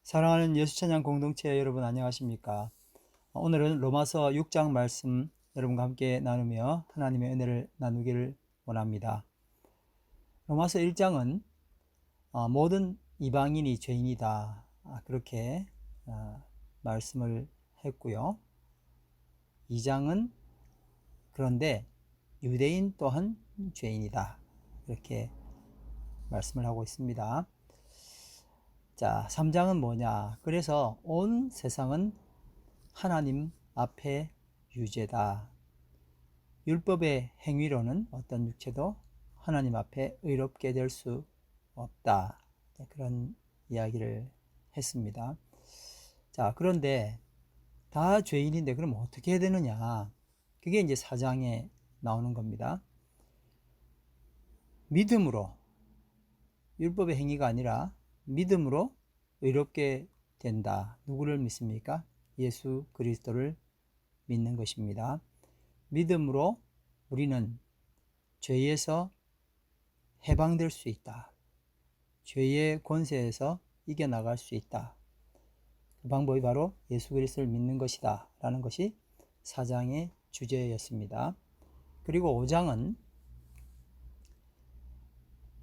사랑하는 예수찬양 공동체 여러분 안녕하십니까? 오늘은 로마서 6장 말씀 여러분과 함께 나누며 하나님의 은혜를 나누기를 원합니다. 로마서 1장은 모든 이방인이 죄인이다 그렇게 말씀을 했고요. 2장은 그런데 유대인 또한 죄인이다 이렇게 말씀을 하고 있습니다. 자, 3장은 뭐냐? 그래서 온 세상은 하나님 앞에 유죄다. 율법의 행위로는 어떤 육체도 하나님 앞에 의롭게 될 수 없다. 그런 이야기를 했습니다. 자, 그런데 다 죄인인데 그럼 어떻게 해야 되느냐? 그게 이제 4장에 나오는 겁니다. 믿음으로, 율법의 행위가 아니라 믿음으로 의롭게 된다. 누구를 믿습니까? 예수 그리스도를 믿는 것입니다. 믿음으로 우리는 죄에서 해방될 수 있다. 죄의 권세에서 이겨나갈 수 있다. 그 방법이 바로 예수 그리스도를 믿는 것이다 라는 것이 4장의 주제였습니다. 그리고 5장은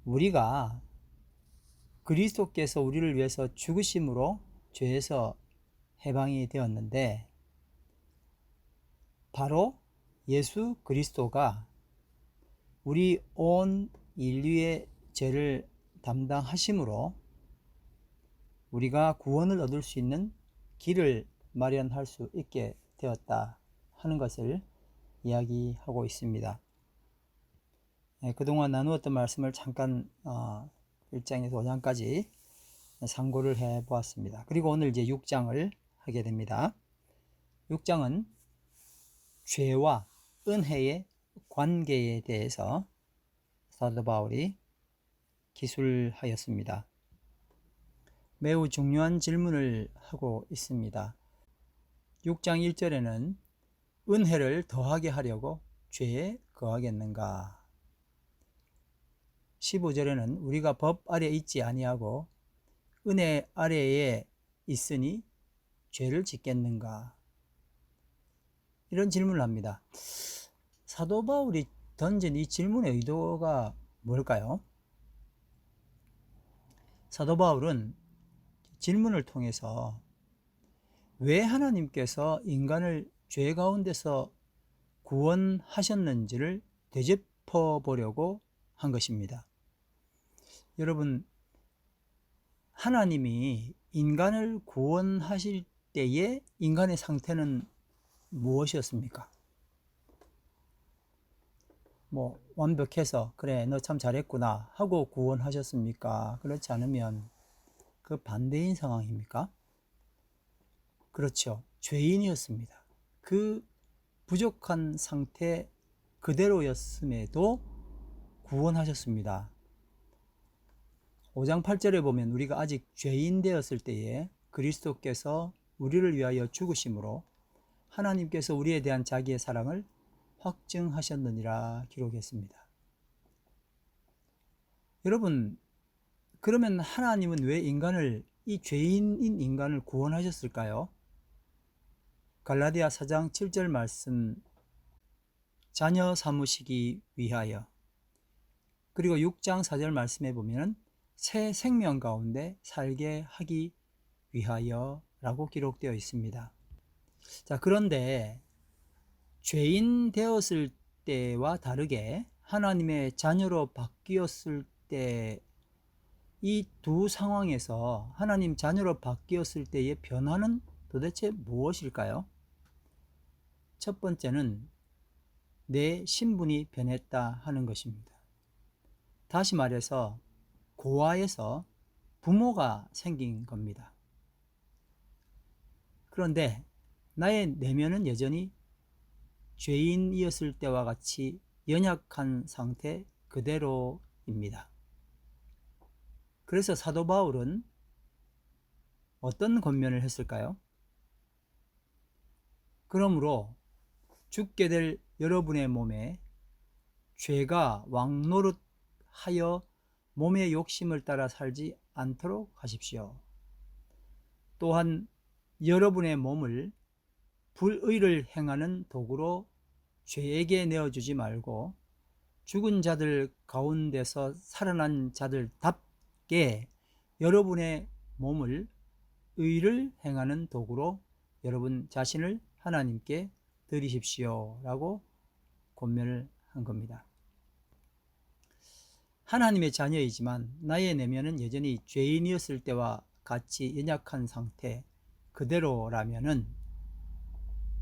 우리가 그리스도께서 우리를 위해서 죽으심으로 죄에서 해방이 되었는데 바로 예수 그리스도가 우리 온 인류의 죄를 담당하심으로 우리가 구원을 얻을 수 있는 길을 마련할 수 있게 되었다 하는 것을 이야기하고 있습니다. 그동안 나누었던 말씀을 잠깐 1장에서 5장까지 상고를 해 보았습니다. 그리고 오늘 이제 6장을 하게 됩니다. 6장은 죄와 은혜의 관계에 대해서 사도 바울이 기술하였습니다. 매우 중요한 질문을 하고 있습니다. 6장 1절에는 은혜를 더하게 하려고 죄에 거하겠는가? 15절에는 우리가 법 아래 있지 아니하고 은혜 아래에 있으니 죄를 짓겠는가? 이런 질문을 합니다. 사도 바울이 던진 이 질문의 의도가 뭘까요? 사도 바울은 질문을 통해서 왜 하나님께서 인간을 죄 가운데서 구원하셨는지를 되짚어 보려고 한 것입니다. 여러분, 하나님이 인간을 구원하실 때의 인간의 상태는 무엇이었습니까? 완벽해서 그래 너 참 잘했구나 하고 구원하셨습니까? 그렇지 않으면 그 반대인 상황입니까? 그렇죠. 죄인이었습니다. 그 부족한 상태 그대로였음에도 구원하셨습니다. 5장 8절에 보면 우리가 아직 죄인 되었을 때에 그리스도께서 우리를 위하여 죽으심으로 하나님께서 우리에 대한 자기의 사랑을 확증하셨느니라 기록했습니다. 여러분, 그러면 하나님은 왜 이 죄인인 인간을 구원하셨을까요? 갈라디아 4장 7절 말씀, 자녀 삼으시기 위하여. 그리고 6장 4절 말씀에 보면 새 생명 가운데 살게 하기 위하여 라고 기록되어 있습니다. 자, 그런데 죄인 되었을 때와 다르게 하나님의 자녀로 바뀌었을 때 이 두 상황에서 하나님 자녀로 바뀌었을 때의 변화는 도대체 무엇일까요? 첫 번째는 내 신분이 변했다 하는 것입니다. 다시 말해서 고아에서 부모가 생긴 겁니다. 그런데 나의 내면은 여전히 죄인이었을 때와 같이 연약한 상태 그대로입니다. 그래서 사도 바울은 어떤 권면을 했을까요? 그러므로 죽게 될 여러분의 몸에 죄가 왕노릇하여 몸의 욕심을 따라 살지 않도록 하십시오. 또한 여러분의 몸을 불의를 행하는 도구로 죄에게 내어주지 말고 죽은 자들 가운데서 살아난 자들답게 여러분의 몸을 의를 행하는 도구로 여러분 자신을 하나님께 드리십시오 라고 권면을 한 겁니다. 하나님의 자녀이지만 나의 내면은 여전히 죄인이었을 때와 같이 연약한 상태 그대로라면은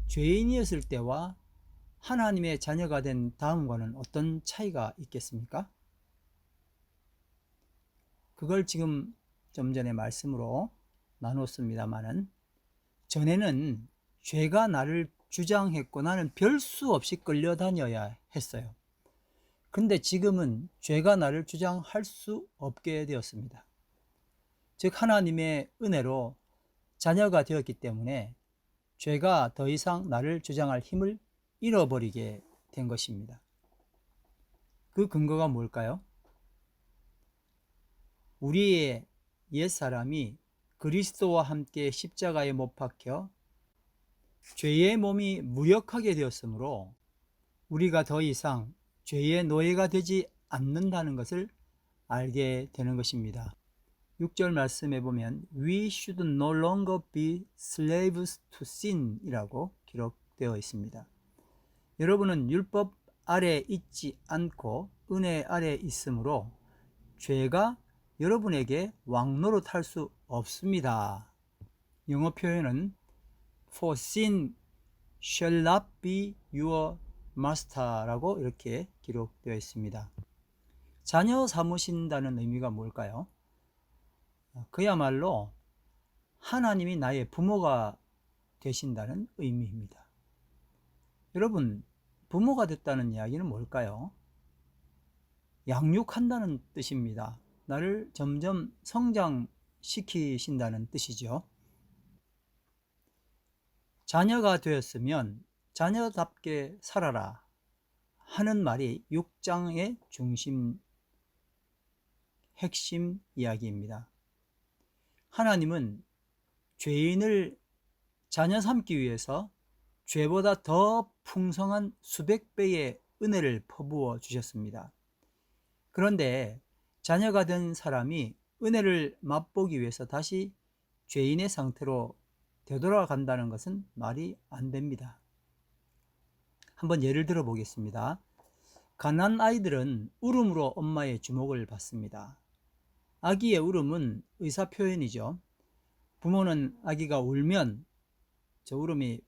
죄인이었을 때와 하나님의 자녀가 된 다음과는 어떤 차이가 있겠습니까? 그걸 지금 좀 전에 말씀으로 나눴습니다마는, 전에는 죄가 나를 주장했고 나는 별 수 없이 끌려다녀야 했어요. 근데 지금은 죄가 나를 주장할 수 없게 되었습니다. 즉 하나님의 은혜로 자녀가 되었기 때문에 죄가 더 이상 나를 주장할 힘을 잃어버리게 된 것입니다. 그 근거가 뭘까요? 우리의 옛사람이 그리스도와 함께 십자가에 못 박혀 죄의 몸이 무력하게 되었으므로 우리가 더 이상 죄의 노예가 되지 않는다는 것을 알게 되는 것입니다. 6절 말씀에 보면 We should no longer be slaves to sin 이라고 기록되어 있습니다. 여러분은 율법 아래 있지 않고 은혜 아래 있으므로 죄가 여러분에게 왕노릇할 수 없습니다. 영어 표현은 For sin shall not be your master라고 이렇게 기록되어 있습니다. 자녀 삼으신다는 의미가 뭘까요? 그야말로 하나님이 나의 부모가 되신다는 의미입니다. 여러분, 부모가 됐다는 이야기는 뭘까요? 양육한다는 뜻입니다. 나를 점점 성장시키신다는 뜻이죠. 자녀가 되었으면 자녀답게 살아라 하는 말이 6장의 핵심 이야기입니다. 하나님은 죄인을 자녀 삼기 위해서 죄보다 더 풍성한 수백 배의 은혜를 퍼부어 주셨습니다. 그런데 자녀가 된 사람이 은혜를 맛보기 위해서 다시 죄인의 상태로 되돌아간다는 것은 말이 안 됩니다. 한번 예를 들어 보겠습니다. 가난 아이들은 울음으로 엄마의 주목을 받습니다. 아기의 울음은 의사 표현이죠. 부모는 아기가 울면 저 울음이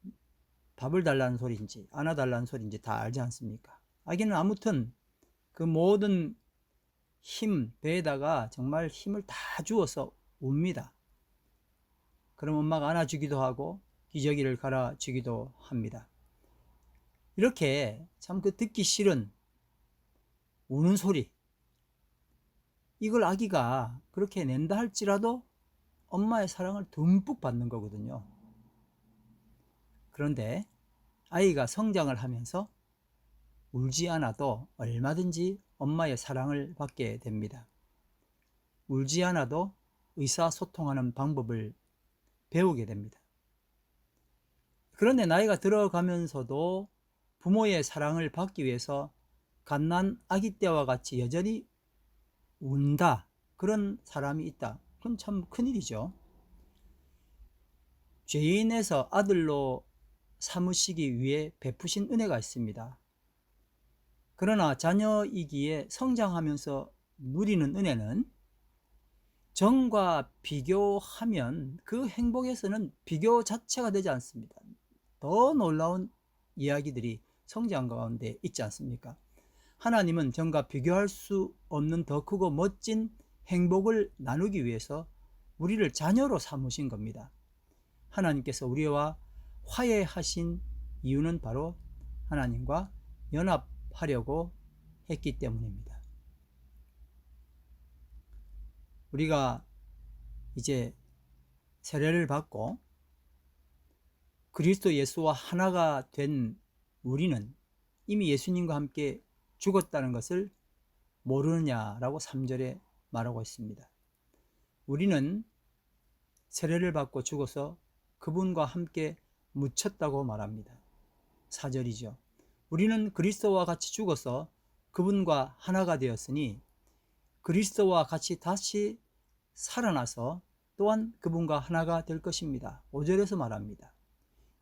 밥을 달라는 소리인지 안아달라는 소리인지 다 알지 않습니까? 아기는 아무튼 그 모든 힘, 배에다가 정말 힘을 다 주어서 웁니다. 그럼 엄마가 안아주기도 하고 기저귀를 갈아주기도 합니다. 이렇게 참 그 듣기 싫은 우는 소리, 이걸 아기가 그렇게 낸다 할지라도 엄마의 사랑을 듬뿍 받는 거거든요. 그런데 아이가 성장을 하면서 울지 않아도 얼마든지 엄마의 사랑을 받게 됩니다. 울지 않아도 의사소통하는 방법을 배우게 됩니다. 그런데 나이가 들어가면서도 부모의 사랑을 받기 위해서 갓난 아기 때와 같이 여전히 운다, 그런 사람이 있다. 그건 참 큰일이죠. 죄인에서 아들로 삼으시기 위해 베푸신 은혜가 있습니다. 그러나 자녀이기에 성장하면서 누리는 은혜는 전과 비교하면 그 행복에서는 비교 자체가 되지 않습니다. 더 놀라운 이야기들이 성장 가운데 있지 않습니까? 하나님은 전과 비교할 수 없는 더 크고 멋진 행복을 나누기 위해서 우리를 자녀로 삼으신 겁니다. 하나님께서 우리와 화해하신 이유는 바로 하나님과 연합하려고 했기 때문입니다. 우리가 이제 세례를 받고 그리스도 예수와 하나가 된 우리는 이미 예수님과 함께 죽었다는 것을 모르느냐라고 3절에 말하고 있습니다. 우리는 세례를 받고 죽어서 그분과 함께 묻혔다고 말합니다. 4절이죠. 우리는 그리스도와 같이 죽어서 그분과 하나가 되었으니 그리스도와 같이 다시 살아나서 또한 그분과 하나가 될 것입니다. 5절에서 말합니다.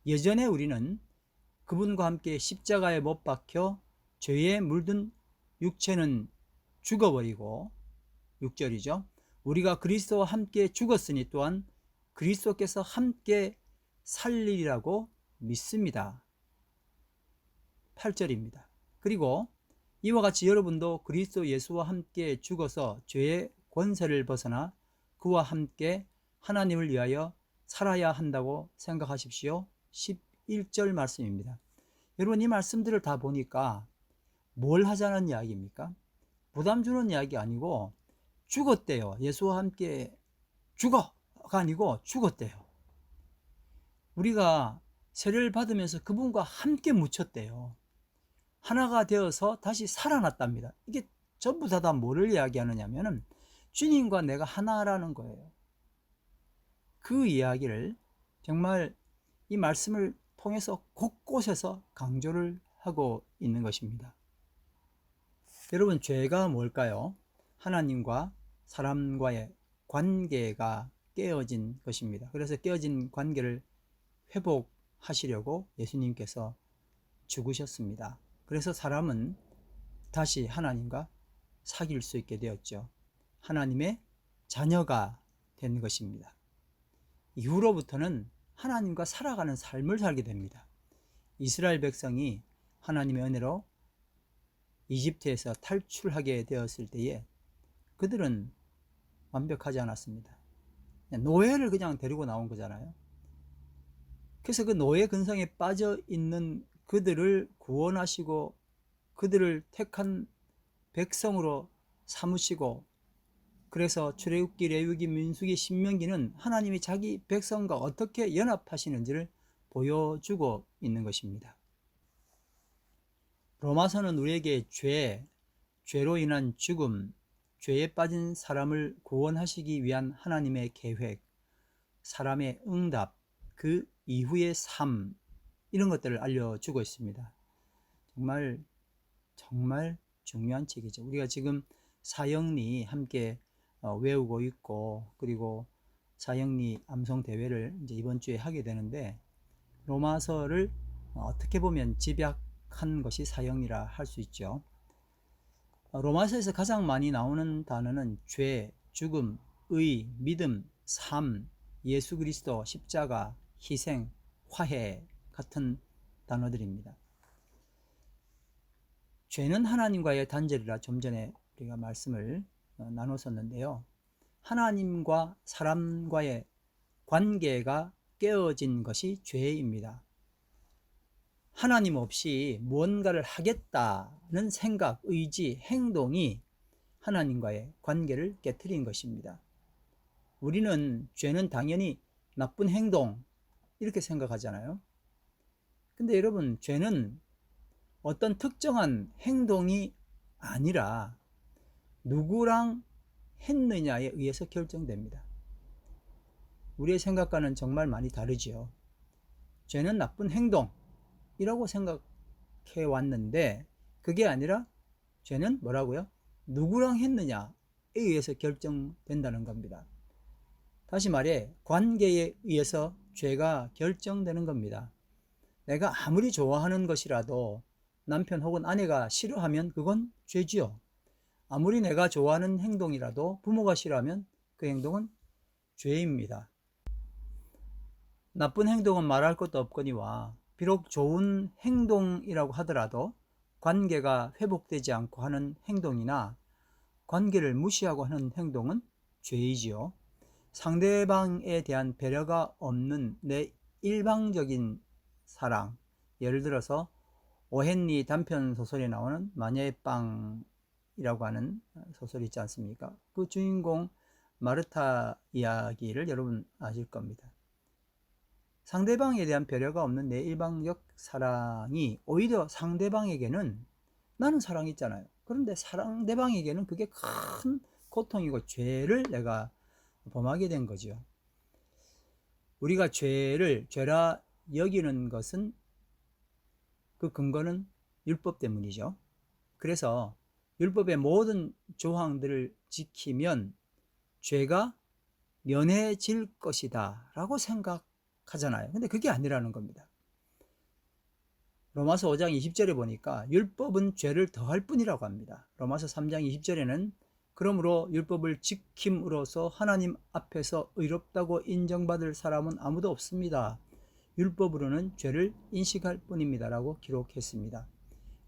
예전에 우리는 그분과 함께 십자가에 못 박혀 죄에 물든 육체는 죽어버리고 6절이죠. 우리가 그리스도와 함께 죽었으니 또한 그리스도께서 함께 살리리라고 믿습니다. 8절입니다. 그리고 이와 같이 여러분도 그리스도 예수와 함께 죽어서 죄의 권세를 벗어나 그와 함께 하나님을 위하여 살아야 한다고 생각하십시오. 11절 말씀입니다. 여러분, 이 말씀들을 다 보니까 뭘 하자는 이야기입니까? 부담 주는 이야기 아니고 죽었대요. 예수와 함께 죽어가 아니고 죽었대요. 우리가 세례를 받으면서 그분과 함께 묻혔대요. 하나가 되어서 다시 살아났답니다. 이게 전부 다 뭐를 이야기하느냐면은 주님과 내가 하나라는 거예요. 그 이야기를 정말 이 말씀을 통해서 곳곳에서 강조를 하고 있는 것입니다. 여러분, 죄가 뭘까요? 하나님과 사람과의 관계가 깨어진 것입니다. 그래서 깨어진 관계를 회복하시려고 예수님께서 죽으셨습니다. 그래서 사람은 다시 하나님과 사귈 수 있게 되었죠. 하나님의 자녀가 된 것입니다. 이후로부터는 하나님과 살아가는 삶을 살게 됩니다. 이스라엘 백성이 하나님의 은혜로 이집트에서 탈출하게 되었을 때에 그들은 완벽하지 않았습니다. 노예를 그냥 데리고 나온 거잖아요. 그래서 그 노예 근성에 빠져 있는 그들을 구원하시고 그들을 택한 백성으로 삼으시고, 그래서 출애굽기, 레위기, 민수기, 신명기는 하나님이 자기 백성과 어떻게 연합하시는지를 보여주고 있는 것입니다. 로마서는 우리에게 죄로 인한 죽음, 죄에 빠진 사람을 구원하시기 위한 하나님의 계획, 사람의 응답, 그 이후의 삶, 이런 것들을 알려주고 있습니다. 정말 중요한 책이죠. 우리가 지금 사형리 함께 외우고 있고, 그리고 사형리 암송 대회를 이제 이번 주에 하게 되는데, 로마서를 어떻게 보면 집약한 것이 사형리라 할 수 있죠. 로마서에서 가장 많이 나오는 단어는 죄, 죽음, 의, 믿음, 삶, 예수 그리스도, 십자가, 희생, 화해 같은 단어들입니다. 죄는 하나님과의 단절이라 좀 전에 우리가 말씀을 나눴었는데요. 하나님과 사람과의 관계가 깨어진 것이 죄입니다. 하나님 없이 무언가를 하겠다는 생각, 의지, 행동이 하나님과의 관계를 깨트린 것입니다. 우리는 죄는 당연히 나쁜 행동, 이렇게 생각하잖아요. 근데 여러분, 죄는 어떤 특정한 행동이 아니라 누구랑 했느냐에 의해서 결정됩니다. 우리의 생각과는 정말 많이 다르지요. 죄는 나쁜 행동이라고 생각해 왔는데, 그게 아니라 죄는 뭐라고요? 누구랑 했느냐에 의해서 결정된다는 겁니다. 다시 말해, 관계에 의해서 죄가 결정되는 겁니다. 내가 아무리 좋아하는 것이라도 남편 혹은 아내가 싫어하면 그건 죄지요. 아무리 내가 좋아하는 행동이라도 부모가 싫어하면 그 행동은 죄입니다. 나쁜 행동은 말할 것도 없거니와 비록 좋은 행동이라고 하더라도 관계가 회복되지 않고 하는 행동이나 관계를 무시하고 하는 행동은 죄이지요. 상대방에 대한 배려가 없는 내 일방적인 사랑, 예를 들어서 오헨리 단편 소설에 나오는 마녀의 빵이라고 하는 소설이 있지 않습니까? 그 주인공 마르타 이야기를 여러분 아실 겁니다. 상대방에 대한 배려가 없는 내 일방적 사랑이 오히려 상대방에게는, 나는 사랑이 있잖아요. 그런데 상대방에게는 그게 큰 고통이고 죄를 내가 범하게 된 거죠. 우리가 죄를 죄라 여기는 것은 그 근거는 율법 때문이죠. 그래서 율법의 모든 조항들을 지키면 죄가 면해질 것이다 라고 생각하잖아요. 근데 그게 아니라는 겁니다. 로마서 5장 20절에 보니까 율법은 죄를 더할 뿐이라고 합니다. 로마서 3장 20절에는 그러므로 율법을 지킴으로써 하나님 앞에서 의롭다고 인정받을 사람은 아무도 없습니다. 율법으로는 죄를 인식할 뿐입니다 라고 기록했습니다.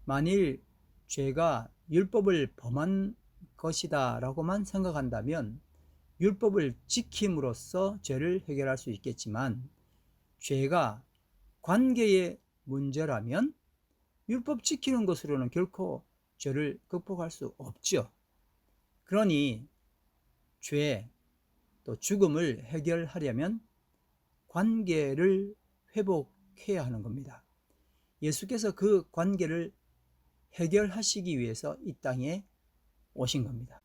만일 죄가 율법을 범한 것이다 라고만 생각한다면 율법을 지킴으로써 죄를 해결할 수 있겠지만, 죄가 관계의 문제라면 율법 지키는 것으로는 결코 죄를 극복할 수 없죠. 그러니 죄 또 죽음을 해결하려면 관계를 회복해야 하는 겁니다. 예수께서 그 관계를 해결하시기 위해서 이 땅에 오신 겁니다.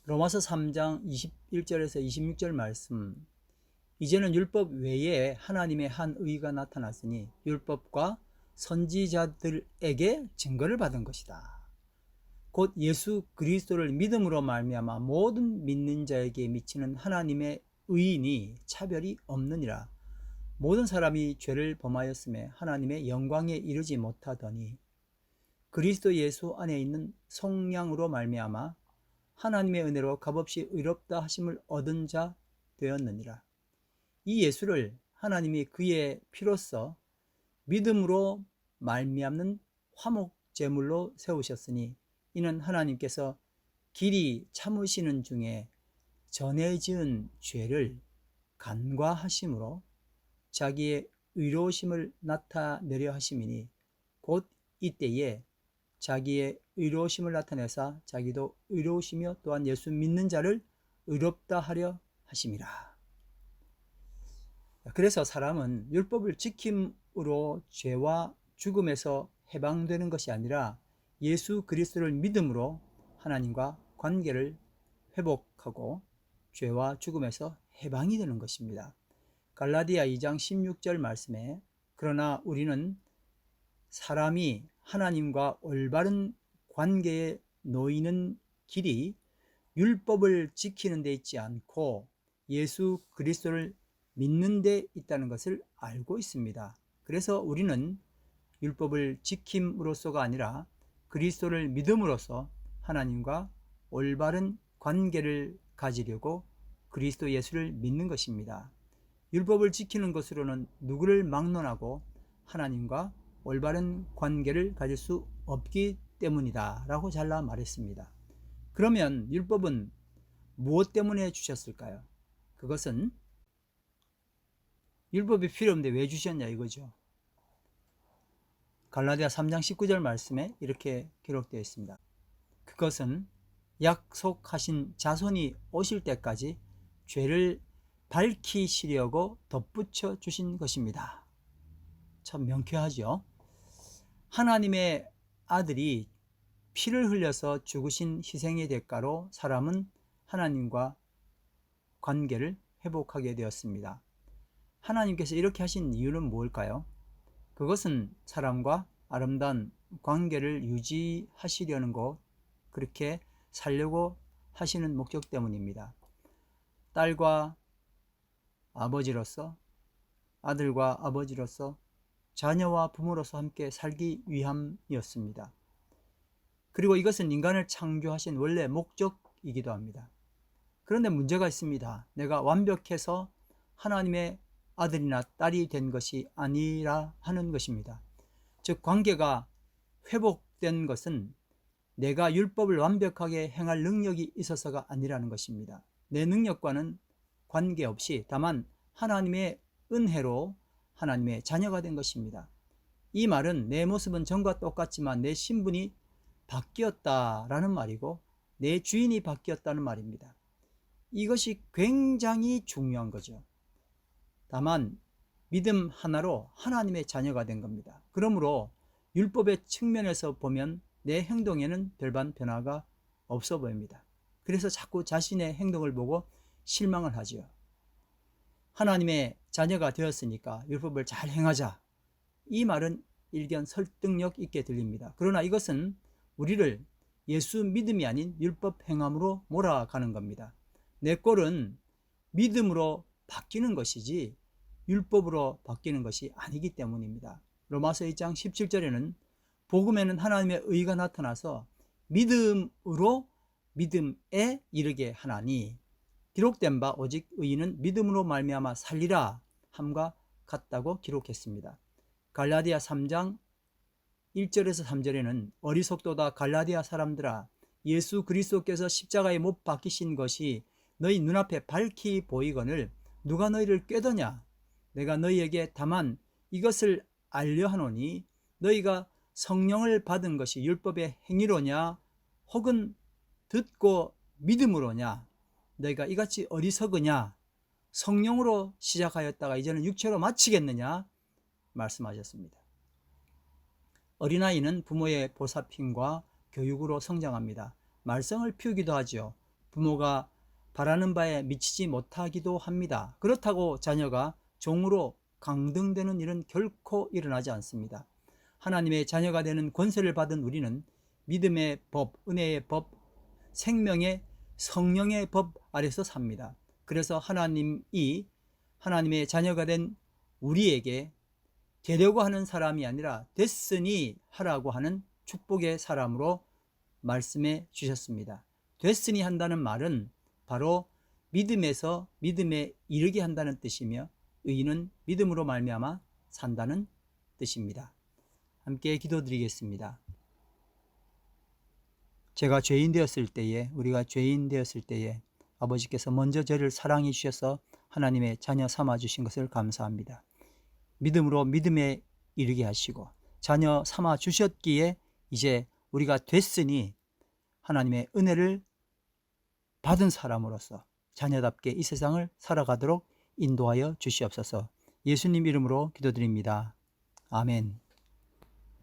로마서 3장 21절에서 26절 말씀, 이제는 율법 외에 하나님의 한 의가 나타났으니 율법과 선지자들에게 증거를 받은 것이다. 곧 예수 그리스도를 믿음으로 말미암아 모든 믿는 자에게 미치는 하나님의 의인이 차별이 없느니라. 모든 사람이 죄를 범하였음에 하나님의 영광에 이르지 못하더니 그리스도 예수 안에 있는 성령으로 말미암아 하나님의 은혜로 값없이 의롭다 하심을 얻은 자 되었느니라. 이 예수를 하나님이 그의 피로써 믿음으로 말미암는 화목 제물로 세우셨으니 이는 하나님께서 길이 참으시는 중에 전에 지은 죄를 간과하심으로 자기의 의로우심을 나타내려 하심이니 곧 이때에 자기의 의로우심을 나타내사 자기도 의로우시며 또한 예수 믿는 자를 의롭다 하려 하심이라. 그래서 사람은 율법을 지킴으로 죄와 죽음에서 해방되는 것이 아니라 예수 그리스도를 믿음으로 하나님과 관계를 회복하고 죄와 죽음에서 해방이 되는 것입니다. 갈라디아 2장 16절 말씀에 그러나 우리는 사람이 하나님과 올바른 관계에 놓이는 길이 율법을 지키는 데 있지 않고 예수 그리스도를 믿는 데 있다는 것을 알고 있습니다. 그래서 우리는 율법을 지킴으로써가 아니라 그리스도를 믿음으로써 하나님과 올바른 관계를 가지려고 그리스도 예수를 믿는 것입니다. 율법을 지키는 것으로는 누구를 막론하고 하나님과 올바른 관계를 가질 수 없기 때문이다 라고 잘라 말했습니다. 그러면 율법은 무엇 때문에 주셨을까요? 그것은 율법이 필요 없는데 왜 주셨냐 이거죠. 갈라디아 3장 19절 말씀에 이렇게 기록되어 있습니다. 그것은 약속하신 자손이 오실 때까지 죄를 밝히시려고 덧붙여 주신 것입니다. 참 명쾌하죠. 하나님의 아들이 피를 흘려서 죽으신 희생의 대가로 사람은 하나님과 관계를 회복하게 되었습니다. 하나님께서 이렇게 하신 이유는 무엇일까요? 그것은 사람과 아름다운 관계를 유지하시려는 것, 그렇게 살려고 하시는 목적 때문입니다. 딸과 아버지로서, 아들과 아버지로서, 자녀와 부모로서 함께 살기 위함이었습니다. 그리고 이것은 인간을 창조하신 원래 목적이기도 합니다. 그런데 문제가 있습니다. 내가 완벽해서 하나님의 아들이나 딸이 된 것이 아니라 하는 것입니다. 즉 관계가 회복된 것은 내가 율법을 완벽하게 행할 능력이 있어서가 아니라는 것입니다. 내 능력과는 관계없이 다만 하나님의 은혜로 하나님의 자녀가 된 것입니다. 이 말은 내 모습은 전과 똑같지만 내 신분이 바뀌었다라는 말이고 내 주인이 바뀌었다는 말입니다. 이것이 굉장히 중요한 거죠. 다만 믿음 하나로 하나님의 자녀가 된 겁니다. 그러므로 율법의 측면에서 보면 내 행동에는 별반 변화가 없어 보입니다. 그래서 자꾸 자신의 행동을 보고 실망을 하죠. 하나님의 자녀가 되었으니까 율법을 잘 행하자. 이 말은 일견 설득력 있게 들립니다. 그러나 이것은 우리를 예수 믿음이 아닌 율법 행함으로 몰아가는 겁니다. 내 꼴은 믿음으로 바뀌는 것이지 율법으로 바뀌는 것이 아니기 때문입니다. 로마서 2장 17절에는 복음에는 하나님의 의가 나타나서 믿음으로 믿음에 이르게 하나니 기록된 바 오직 의인은 믿음으로 말미암아 살리라 함과 같다고 기록했습니다. 갈라디아 3장 1절에서 3절에는 어리석도다 갈라디아 사람들아 예수 그리스도께서 십자가에 못 박히신 것이 너희 눈앞에 밝히 보이거늘 누가 너희를 꾀더냐. 내가 너희에게 다만 이것을 알려 하노니 너희가 성령을 받은 것이 율법의 행위로냐 혹은 듣고 믿음으로냐. 너희가 이같이 어리석으냐. 성령으로 시작하였다가 이제는 육체로 마치겠느냐 말씀하셨습니다. 어린아이는 부모의 보살핌과 교육으로 성장합니다. 말썽을 피우기도 하죠. 부모가 바라는 바에 미치지 못하기도 합니다. 그렇다고 자녀가 종으로 강등되는 일은 결코 일어나지 않습니다. 하나님의 자녀가 되는 권세를 받은 우리는 믿음의 법, 은혜의 법, 생명의 성령의 법 아래서 삽니다. 그래서 하나님이 하나님의 자녀가 된 우리에게 되려고 하는 사람이 아니라 됐으니 하라고 하는 축복의 사람으로 말씀해 주셨습니다. 됐으니 한다는 말은 바로 믿음에서 믿음에 이르게 한다는 뜻이며 의인은 믿음으로 말미암아 산다는 뜻입니다. 함께 기도드리겠습니다. 제가 죄인 되었을 때에 우리가 죄인 되었을 때에 아버지께서 먼저 저를 사랑해 주셔서 하나님의 자녀 삼아 주신 것을 감사합니다. 믿음으로 믿음에 이르게 하시고 자녀 삼아 주셨기에 이제 우리가 됐으니 하나님의 은혜를 받은 사람으로서 자녀답게 이 세상을 살아가도록 인도하여 주시옵소서. 예수님 이름으로 기도드립니다. 아멘.